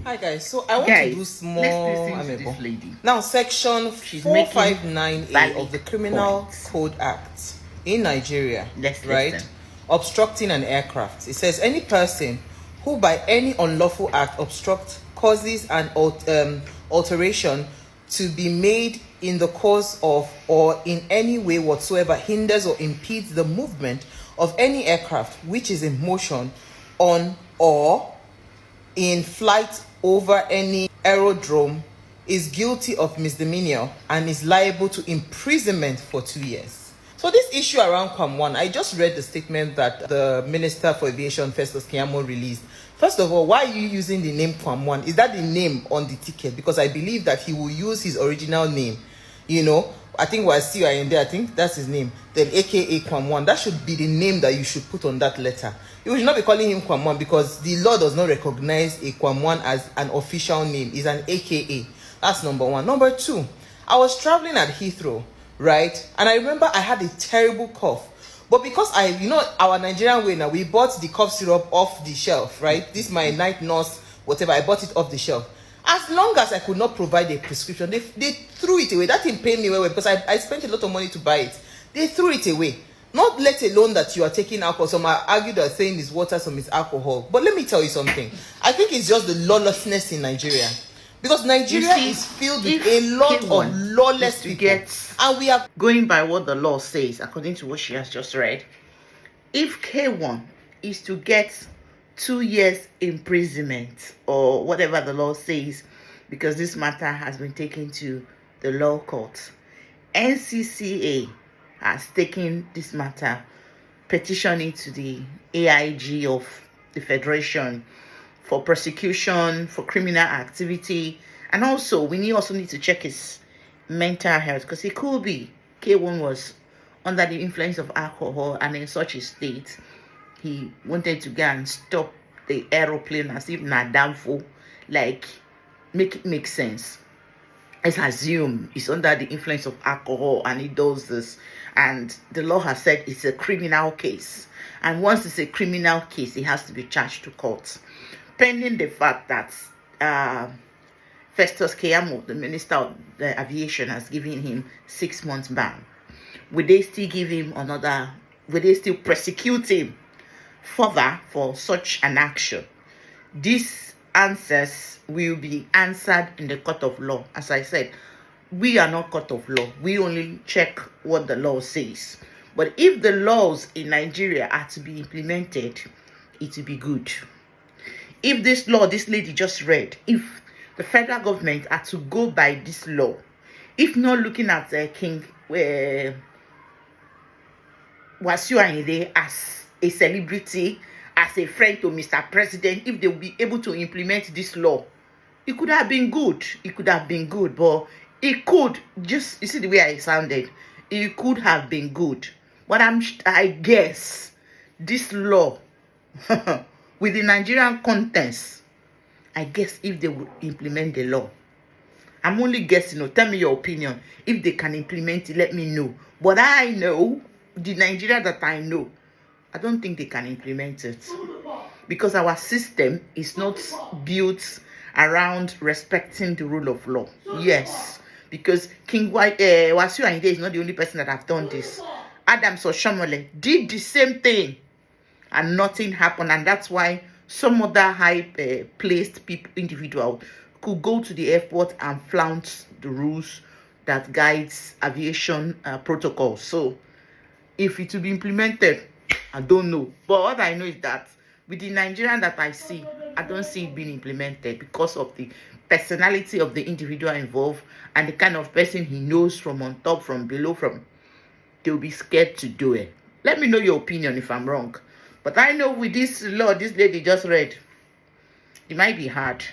Hi guys, so I want to do small let's listen to this lady. Now section 459A of the Criminal Code Act in Nigeria, right? Obstructing an aircraft. It says any person who by any unlawful act obstructs, causes an alteration to be made in the course of or in any way whatsoever hinders or impedes the movement of any aircraft which is in motion on or in flight over any aerodrome is guilty of misdemeanor and is liable to imprisonment for 2 years. So this issue around Kwam 1, I just read the statement that the Minister for Aviation, Festus Keyamo, released. First of all, why are you using the name Kwam 1? Is that the name on the ticket? Because I believe that he will use his original name. You know, I think Wasiu Ayinde, I think that's his name. Then AKA Kwam 1. That should be the name that you should put on that letter. You should not be calling him Kwam 1 because the law does not recognize a Kwam 1 as an official name. It's an AKA. That's number one. Number two, I was traveling at Heathrow, right? And I remember I had a terrible cough. But because our Nigerian way now, we bought the cough syrup off the shelf, right? This is my night nurse, whatever. I bought it off the shelf. As long as I could not provide a prescription, they threw it away. That didn't pay me well because I spent a lot of money to buy it. They threw it away. Not let alone that you are taking alcohol. Some are argued that saying it's water, some is alcohol. But let me tell you something. I think it's just the lawlessness in Nigeria. Because Nigeria is filled with a lot of lawless people. And we are going by what the law says, according to what she has just read. If K1 is to get 2 years imprisonment or whatever the law says, because this matter has been taken to the law court, NCCA has taken this matter, petitioning to the AIG of the Federation for prosecution, for criminal activity. And also, we also need to check his mental health, because it could be K1 was under the influence of alcohol and in such a state, he wanted to go and stop the aeroplane as if not downfall, like make it make sense. Let's assume he's under the influence of alcohol and he does this, and the law has said it's a criminal case, and once it's a criminal case, it has to be charged to court, pending the fact that Festus Keyamo, the Minister of the Aviation, has given him 6 months ban. Will they still give him another? Will they still prosecute him further for such an action? These answers will be answered in the court of law. As I said, we are not court of law. We only check what the law says. But if the laws in Nigeria are to be implemented, it will be good. If this law, this lady just read, if the federal government are to go by this law, if not looking at King Wasiu Ayinde as a celebrity, as a friend to Mr. President, if they will be able to implement this law, it could have been good. It could have been good, but it could just, you see the way I sounded, it could have been good. But I guess this law, with the Nigerian contents, I guess if they would implement the law, I'm only guessing. Tell me your opinion. If they can implement it, let me know. But I know, the Nigeria that I know, I don't think they can implement it, because our system is not built around respecting the rule of law. Yes, because King Wasiu Ayinde is not the only person that have done this. Adams Oshomole did the same thing and nothing happened, and that's why some other high-placed individual could go to the airport and flout the rules that guides aviation protocol. So if it will be implemented, I don't know. But what I know is that with the Nigerian that I see, I don't see it being implemented because of the personality of the individual involved and the kind of person he knows from on top, from below, they'll be scared to do it. Let me know your opinion if I'm wrong. But I know with this law, this lady just read, it might be hard.